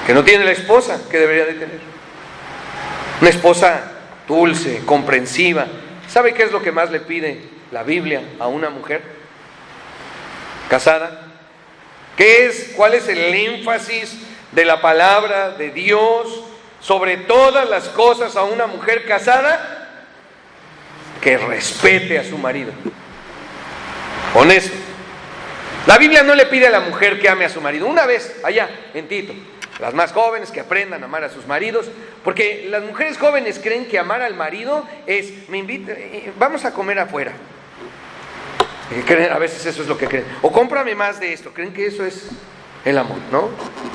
que no tiene la esposa que debería de tener. Una esposa dulce, comprensiva. ¿Sabe qué es lo que más le pide la Biblia a una mujer casada? ¿Cuál es el énfasis de la palabra de Dios sobre todas las cosas a una mujer casada? Que respete a su marido. Con eso. La Biblia no le pide a la mujer que ame a su marido. Una vez, allá, en Tito, las más jóvenes que aprendan a amar a sus maridos, porque las mujeres jóvenes creen que amar al marido es, vamos a comer afuera. A veces eso es lo que creen. O cómprame más de esto. Creen que eso es el amor, ¿no?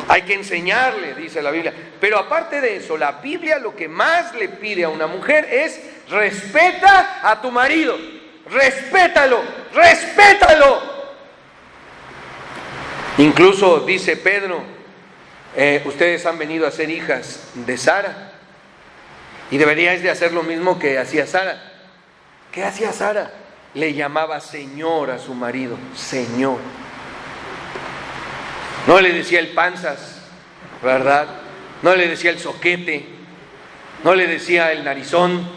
Hay que enseñarle, dice la Biblia. Pero aparte de eso, la Biblia lo que más le pide a una mujer es: respeta a tu marido. Respétalo, respétalo. Incluso dice Pedro, ustedes han venido a ser hijas de Sara y deberíais de hacer lo mismo que hacía Sara. ¿Qué hacía Sara? Le llamaba Señor a su marido, Señor. No le decía el panzas, ¿verdad? No le decía el soquete, no le decía el narizón,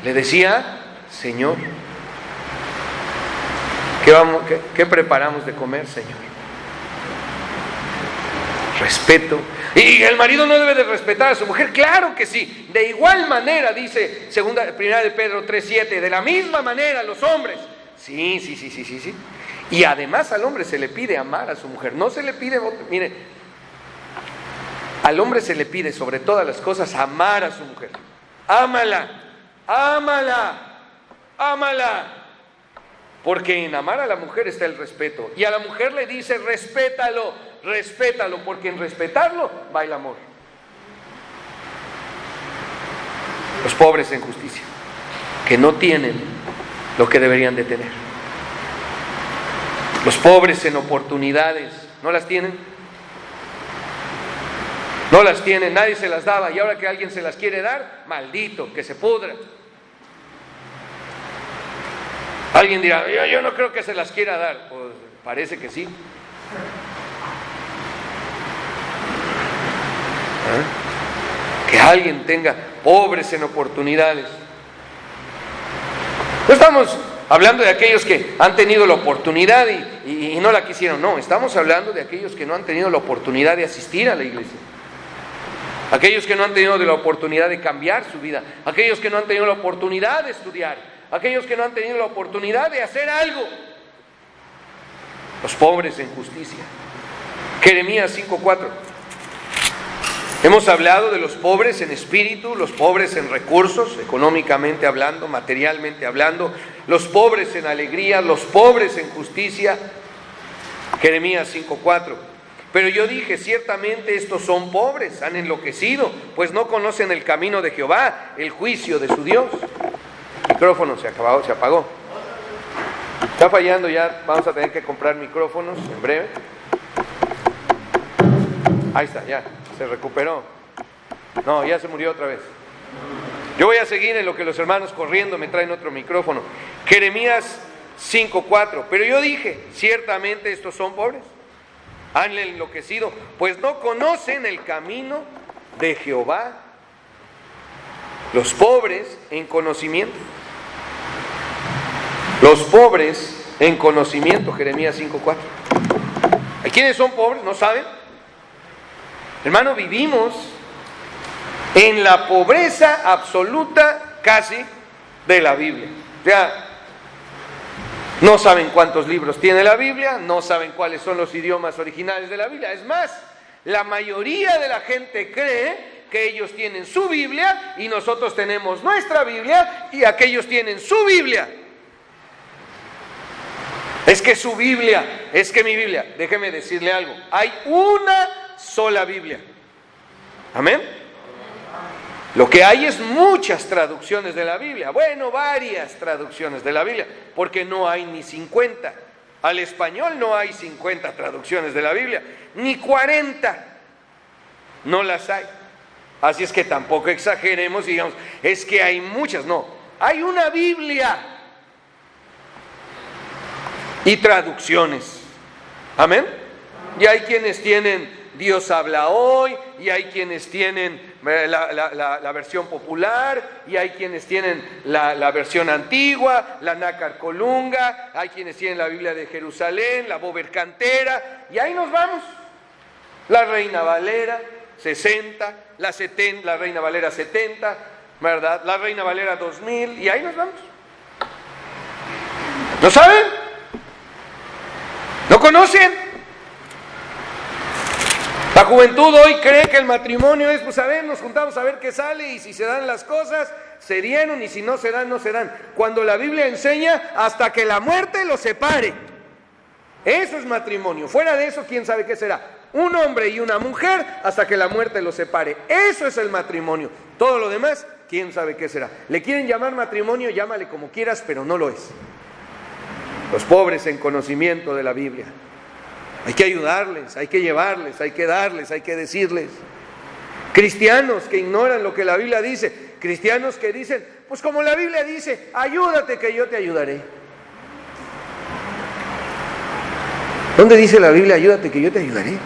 le decía Señor. ¿Qué preparamos de comer, Señor? Respeto. Y el marido no debe de respetar a su mujer, claro que sí. De igual manera, dice primera de Pedro 3:7, de la misma manera los hombres. Sí. Y además al hombre se le pide amar a su mujer. No se le pide, mire, al hombre se le pide sobre todas las cosas amar a su mujer. Ámala, ámala, ámala. Porque en amar a la mujer está el respeto. Y a la mujer le dice: respétalo, respétalo, porque en respetarlo va el amor. Los pobres en justicia, que no tienen lo que deberían de tener. Los pobres en oportunidades, ¿no las tienen? No las tienen, nadie se las daba, y ahora que alguien se las quiere dar, maldito, que se pudra. Alguien dirá: yo no creo que se las quiera dar. Pues parece que sí. Que alguien tenga pobres en oportunidades. No estamos hablando de aquellos que han tenido la oportunidad y no la quisieron. No, estamos hablando de aquellos que no han tenido la oportunidad de asistir a la iglesia. Aquellos que no han tenido la oportunidad de cambiar su vida. Aquellos que no han tenido la oportunidad de estudiar. Aquellos que no han tenido la oportunidad de hacer algo. Los pobres en justicia. Jeremías 5:4. Hemos hablado de los pobres en espíritu, los pobres en recursos, económicamente hablando, materialmente hablando, los pobres en alegría, los pobres en justicia. Jeremías 5:4. Pero yo dije: ciertamente estos son pobres, han enloquecido, pues no conocen el camino de Jehová, el juicio de su Dios. El micrófono se apagó. Está fallando ya, vamos a tener que comprar micrófonos en breve. Ahí está, ya, se recuperó. No, ya se murió otra vez. Yo voy a seguir en lo que los hermanos corriendo me traen otro micrófono. Jeremías 5:4. Pero yo dije: ciertamente estos son pobres, han enloquecido, pues no conocen el camino de Jehová. Los pobres en conocimiento. Los pobres en conocimiento, Jeremías 5:4. ¿Hay quienes son pobres? ¿No saben? Hermano, vivimos en la pobreza absoluta casi de la Biblia. O sea, no saben cuántos libros tiene la Biblia, no saben cuáles son los idiomas originales de la Biblia. Es más, la mayoría de la gente cree que ellos tienen su Biblia y nosotros tenemos nuestra Biblia y aquellos tienen su Biblia. Es que su Biblia, es que mi Biblia. Déjeme decirle algo: hay una sola Biblia. Amén. Lo que hay es muchas traducciones de la Biblia. Bueno, varias traducciones de la Biblia, porque no hay ni 50. Al español no hay 50 traducciones de la Biblia, ni 40. No las hay. Así es que tampoco exageremos y digamos: es que hay muchas. No, hay una Biblia y traducciones. Amén. Y hay quienes tienen Dios habla hoy, y hay quienes tienen la versión popular, y hay quienes tienen la versión antigua, la Nácar Colunga, hay quienes tienen la Biblia de Jerusalén, la Bober Cantera, y ahí nos vamos. La Reina Valera 60, la Reina Valera 70, ¿verdad? La Reina Valera 2000, y ahí nos vamos. ¿No saben? ¿No conocen? La juventud hoy cree que el matrimonio es, pues a ver, nos juntamos a ver qué sale, y si se dan las cosas, se dieron, y si no se dan, no se dan. Cuando la Biblia enseña hasta que la muerte los separe. Eso es matrimonio. Fuera de eso, ¿quién sabe qué será? Un hombre y una mujer hasta que la muerte los separe. Eso es el matrimonio. Todo lo demás, ¿quién sabe qué será? ¿Le quieren llamar matrimonio? Llámale como quieras, pero no lo es. Los pobres en conocimiento de la Biblia. Hay que ayudarles, hay que llevarles, hay que darles, hay que decirles. Cristianos que ignoran lo que la Biblia dice, cristianos que dicen, pues como la Biblia dice, ayúdate que yo te ayudaré. ¿Dónde dice la Biblia, ayúdate que yo te ayudaré?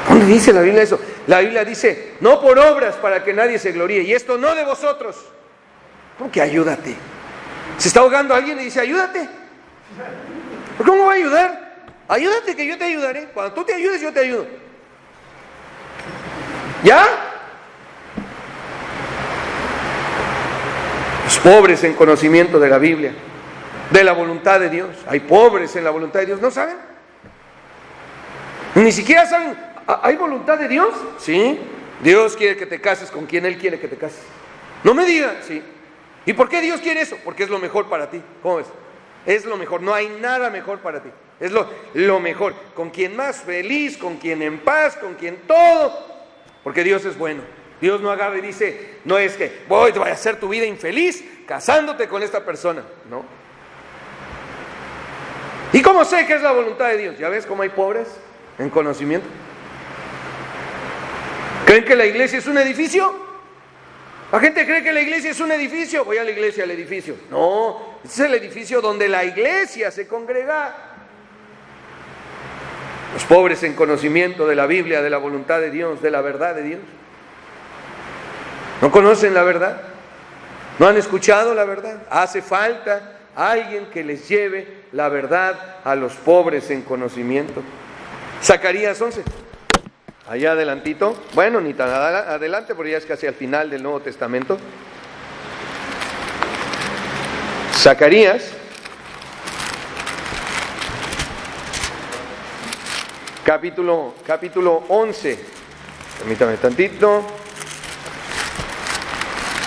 ¿Dónde dice la Biblia eso? La Biblia dice, no por obras para que nadie se gloríe, y esto no de vosotros. ¿Cómo que ayúdate? Se está ahogando alguien y dice, ayúdate. ¿Cómo va a ayudar? Ayúdate que yo te ayudaré. Cuando tú te ayudes, yo te ayudo. ¿Ya? Los pobres en conocimiento de la Biblia, de la voluntad de Dios. Hay pobres en la voluntad de Dios, ¿no saben? Ni siquiera saben, ¿hay voluntad de Dios? Sí. Dios quiere que te cases con quien Él quiere que te cases. No me digan, sí. ¿Y por qué Dios quiere eso? Porque es lo mejor para ti. ¿Cómo ves? Es lo mejor, no hay nada mejor para ti. Es lo mejor, con quien más feliz, con quien en paz, con quien todo, porque Dios es bueno. Dios no agarra y dice, no es que voy a hacer tu vida infeliz casándote con esta persona, no. ¿Y cómo sé que es la voluntad de Dios? ¿Ya ves cómo hay pobres en conocimiento? ¿Creen que la iglesia es un edificio? La gente cree que la iglesia es un edificio. Voy a la iglesia, al edificio. No, ese es el edificio donde la iglesia se congrega. Los pobres en conocimiento de la Biblia, de la voluntad de Dios, de la verdad de Dios. ¿No conocen la verdad? ¿No han escuchado la verdad? Hace falta alguien que les lleve la verdad a los pobres en conocimiento. Zacarías 11. Allá adelantito. Bueno, ni tan adelante, porque ya es casi al final del Nuevo Testamento. Zacarías capítulo 11, permítame tantito.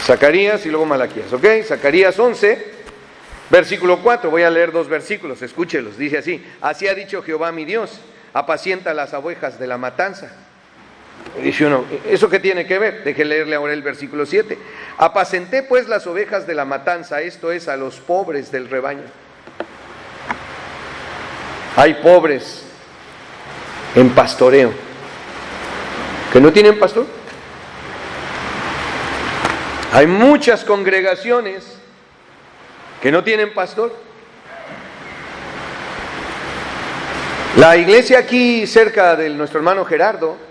Zacarías y luego Malaquías, ¿ok? Zacarías 11, versículo 4, voy a leer 2 versículos, escúchelos, dice así: así ha dicho Jehová mi Dios, apacienta las ovejas de la matanza. Dice uno, ¿eso qué tiene que ver? Deje leerle ahora el versículo 7. Apacenté pues las ovejas de la matanza, esto es, a los pobres del rebaño. Hay pobres en pastoreo que no tienen pastor. Hay muchas congregaciones que no tienen pastor. La iglesia aquí cerca de nuestro hermano Gerardo,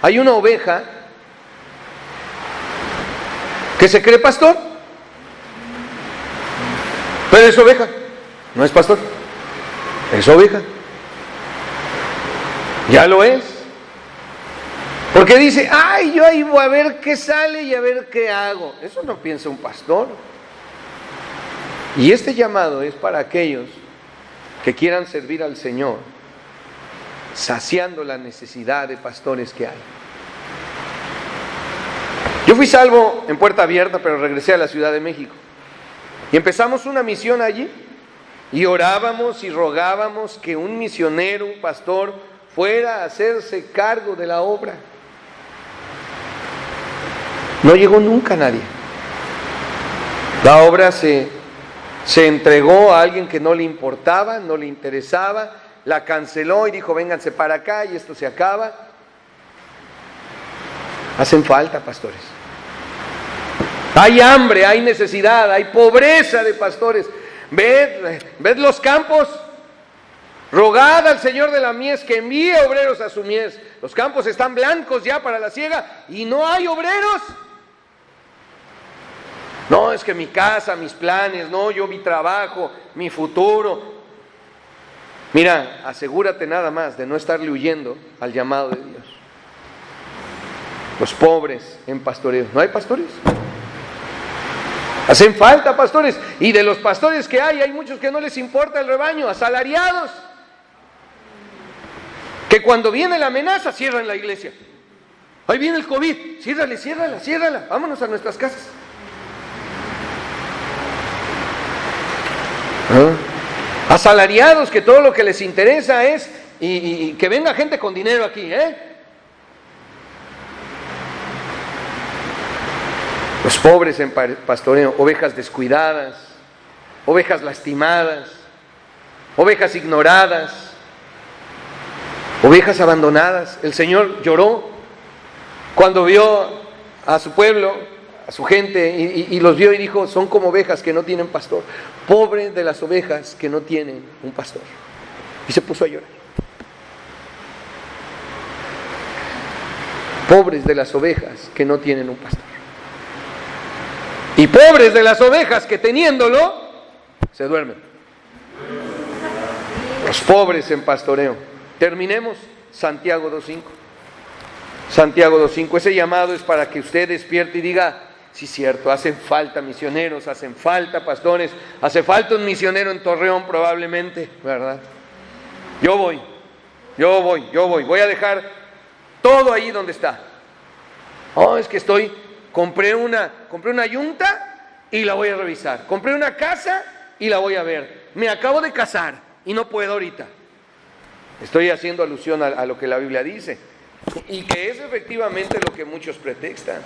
hay una oveja que se cree pastor, pero es oveja, no es pastor, es oveja. Ya lo es. Porque dice, ay, yo ahí voy a ver qué sale y a ver qué hago. Eso no piensa un pastor. Y este llamado es para aquellos que quieran servir al Señor, saciando la necesidad de pastores que hay. Yo fui salvo en Puerta Abierta, pero regresé a la Ciudad de México. Y empezamos una misión allí. Y orábamos y rogábamos que un misionero, un pastor, fuera a hacerse cargo de la obra. No llegó nunca nadie. La obra se entregó a alguien que no le importaba, no le interesaba, la canceló y dijo, vénganse para acá y esto se acaba. Hacen falta pastores. Hay hambre, hay necesidad, hay pobreza de pastores. Ved los campos. Rogad al Señor de la mies que envíe obreros a su mies. Los campos están blancos ya para la siega y no hay obreros. No, es que mi casa, mis planes, no, yo mi trabajo, mi futuro. Mira, asegúrate nada más de no estarle huyendo al llamado de Dios. Los pobres en pastoreo. ¿No hay pastores? Hacen falta pastores. Y de los pastores que hay muchos que no les importa el rebaño, asalariados. Que cuando viene la amenaza cierran la iglesia. Ahí viene el COVID, ciérrala, vámonos a nuestras casas. Asalariados que todo lo que les interesa es y que venga gente con dinero aquí, Los pobres en pastoreo, ovejas descuidadas, ovejas lastimadas, ovejas ignoradas, ovejas abandonadas. El Señor lloró cuando vio a su pueblo, a su gente, y los vio y dijo, son como ovejas que no tienen pastor. Pobre de las ovejas que no tienen un pastor. Y se puso a llorar. Pobres de las ovejas que no tienen un pastor. Y pobres de las ovejas que teniéndolo, se duermen. Los pobres en pastoreo. Terminemos Santiago 2.5. Santiago 2.5. Ese llamado es para que usted despierte y diga, sí, cierto, hacen falta misioneros, hacen falta pastores, hace falta un misionero en Torreón probablemente, ¿verdad? Yo voy a dejar todo ahí donde está. Oh, es que compré una yunta y la voy a revisar. Compré una casa y la voy a ver. Me acabo de casar y no puedo ahorita. Estoy haciendo alusión a lo que la Biblia dice. Y que es efectivamente lo que muchos pretextan.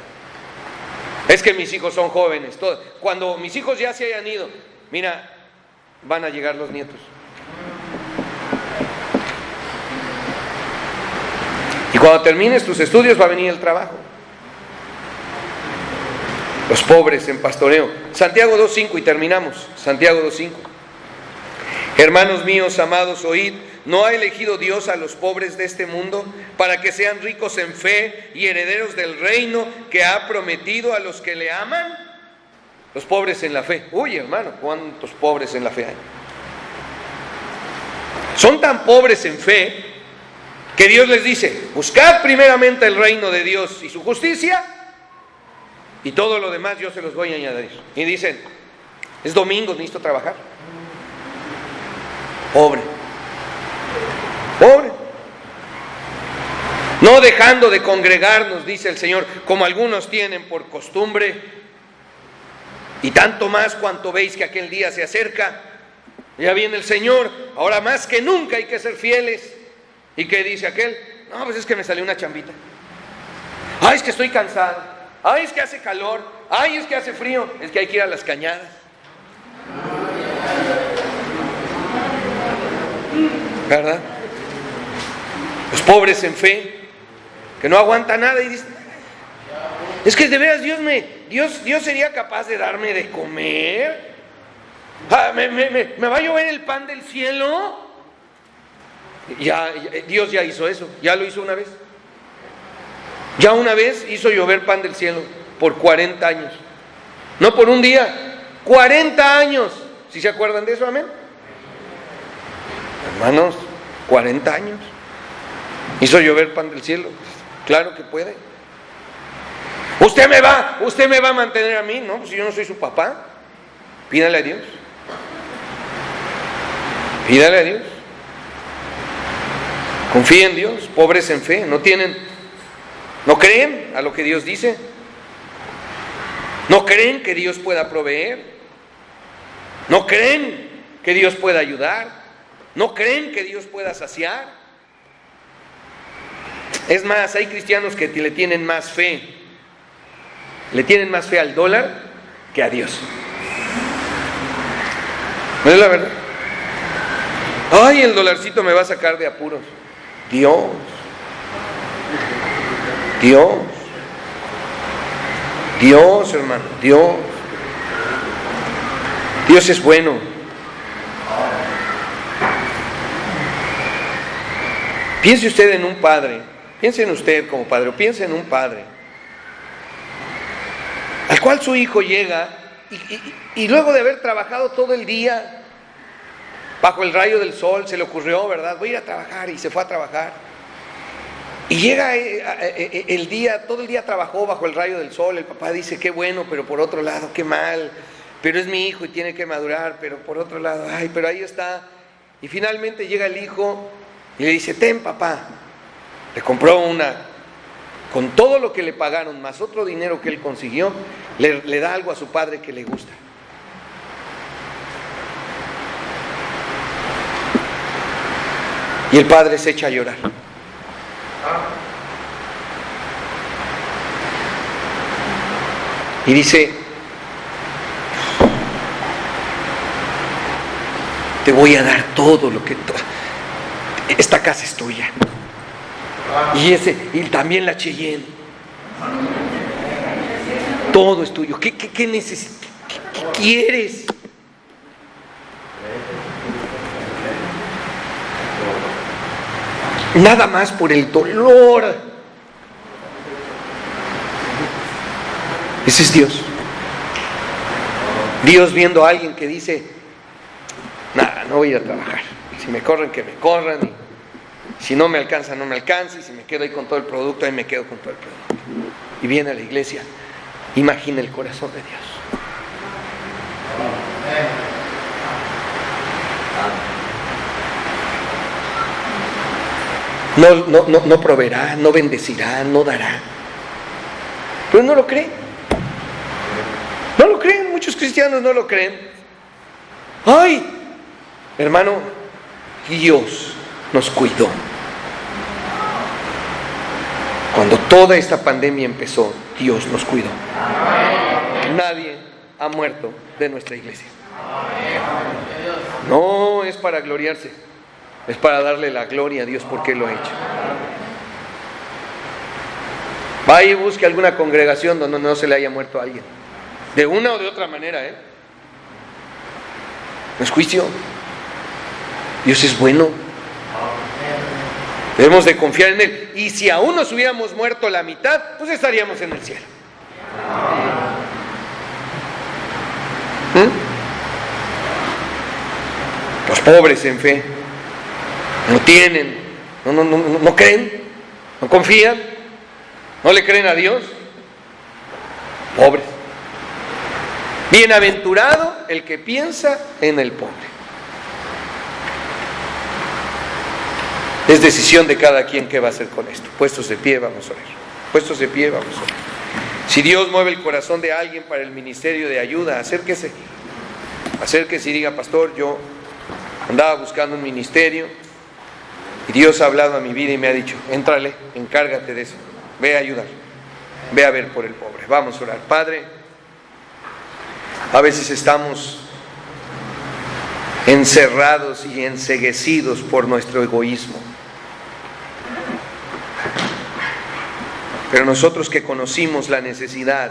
Es que mis hijos son jóvenes. Cuando mis hijos ya se hayan ido, mira, van a llegar los nietos. Y cuando termines tus estudios va a venir el trabajo. Los pobres en pastoreo. Santiago 2.5 y terminamos. Santiago 2.5. Hermanos míos, amados, oíd. ¿No ha elegido Dios a los pobres de este mundo para que sean ricos en fe y herederos del reino que ha prometido a los que le aman? Los pobres en la fe. Uy, hermano, ¿cuántos pobres en la fe hay? Son tan pobres en fe que Dios les dice, buscad primeramente el reino de Dios y su justicia y todo lo demás yo se los voy a añadir. Y dicen, es domingo, necesito trabajar. Pobre. No dejando de congregarnos, dice el Señor, como algunos tienen por costumbre, y tanto más cuanto veis que aquel día se acerca. Ya viene el Señor, ahora más que nunca hay que ser fieles. ¿Y qué dice aquel? No, pues es que me salió una chambita. Ay, es que estoy cansado. Ay, es que hace calor. Ay, es que hace frío. Es que hay que ir a las cañadas. ¿Verdad? Los pobres en fe, que no aguantan nada y dicen, es que de veras Dios sería capaz de darme de comer. ¿Me va a llover el pan del cielo? Dios ya hizo eso, ya lo hizo una vez. Ya una vez hizo llover pan del cielo por 40 años. No por un día, 40 años. ¿Sí se acuerdan de eso? Amén. Hermanos, 40 años. Hizo llover pan del cielo. Claro que puede. ¿Usted me va a mantener a mí? No, pues yo no soy su papá. Pídale a Dios. Pídale a Dios. Confía en Dios. Pobres en fe. No creen a lo que Dios dice. No creen que Dios pueda proveer. No creen que Dios pueda ayudar. No creen que Dios pueda saciar. Es más, hay cristianos que le tienen más fe. Le tienen más fe al dólar que a Dios. ¿No es la verdad? Ay, el dolarcito me va a sacar de apuros. Dios, hermano, Dios es bueno. Piense usted en un padre, piense en usted como padre, o piense en un padre al cual su hijo llega y luego de haber trabajado todo el día bajo el rayo del sol, se le ocurrió, ¿verdad? Voy a ir a trabajar, y se fue a trabajar. Y llega el día, todo el día trabajó bajo el rayo del sol. El papá dice, qué bueno, pero por otro lado, qué mal. Pero es mi hijo y tiene que madurar, pero por otro lado, ay, pero ahí está. Y finalmente llega el hijo y le dice, ten papá. Le compró con todo lo que le pagaron, más otro dinero que él consiguió, le da algo a su padre que le gusta. Y el padre se echa a llorar. Y dice, te voy a dar todo lo que... Esta casa es tuya. Y también la Cheyenne. Todo es tuyo. ¿Qué necesitas? ¿Qué quieres? Nada más por el dolor. Ese es Dios. Dios viendo a alguien que dice, nada, no voy a ir a trabajar. Si me corren, que me corran. Y si no me alcanza, no me alcanza. Y si me quedo ahí con todo el producto, ahí me quedo con todo el producto. Y viene a la iglesia. Imagina el corazón de Dios. No proveerá, no bendecirá, no dará. Pero no lo creen. No lo creen, muchos cristianos no lo creen. Ay, hermano, Dios nos cuidó. Cuando toda esta pandemia empezó, Dios nos cuidó. Nadie ha muerto de nuestra iglesia. No es para gloriarse, es para darle la gloria a Dios porque lo ha hecho. Vaya y busque alguna congregación donde no se le haya muerto a alguien, de una o de otra manera, No es juicio. Dios es bueno. Debemos de confiar en Él. Y si aún nos hubiéramos muerto la mitad, pues estaríamos en el cielo. Los pobres en fe no tienen, no creen, no confían, no le creen a Dios. Pobres. Bienaventurado el que piensa en el pobre. Es decisión de cada quien qué va a hacer con esto. Puestos de pie, vamos a orar. Puestos de pie, vamos a orar. Si Dios mueve el corazón de alguien para el ministerio de ayuda, acérquese. Acérquese y diga, pastor, yo andaba buscando un ministerio y Dios ha hablado a mi vida y me ha dicho, éntrale, encárgate de eso, ve a ayudar, ve a ver por el pobre. Vamos a orar. Padre, a veces estamos encerrados y enceguecidos por nuestro egoísmo. Pero nosotros que conocimos la necesidad,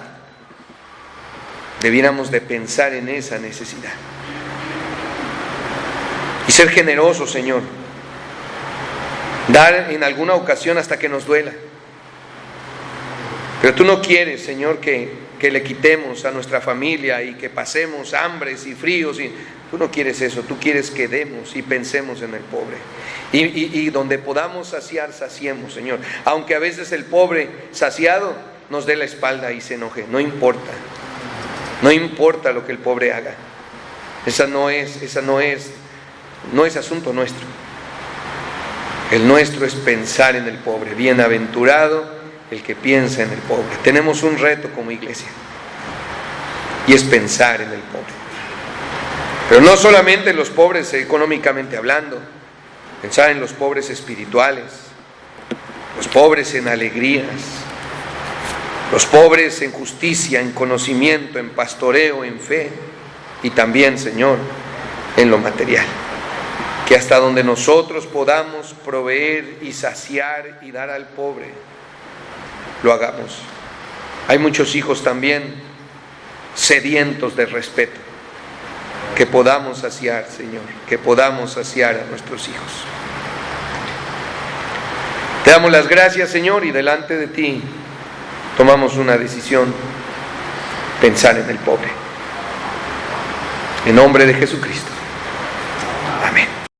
debiéramos de pensar en esa necesidad. Y ser generosos, Señor. Dar en alguna ocasión hasta que nos duela. Pero tú no quieres, Señor, que le quitemos a nuestra familia y que pasemos hambres y fríos. Tú no quieres eso, tú quieres que demos y pensemos en el pobre. Y donde podamos saciar, saciemos, Señor. Aunque a veces el pobre saciado nos dé la espalda y se enoje, no importa. No importa lo que el pobre haga. Esa no es asunto nuestro. El nuestro es pensar en el pobre. Bienaventurado el que piensa en el pobre. Tenemos un reto como iglesia y es pensar en el pobre. Pero no solamente en los pobres económicamente hablando, pensar en los pobres espirituales, los pobres en alegrías, los pobres en justicia, en conocimiento, en pastoreo, en fe y también, Señor, en lo material. Que hasta donde nosotros podamos proveer y saciar y dar al pobre, lo hagamos. Hay muchos hijos también sedientos de respeto. Que podamos saciar, Señor, que podamos saciar a nuestros hijos. Te damos las gracias, Señor, y delante de ti tomamos una decisión: pensar en el pobre. En nombre de Jesucristo.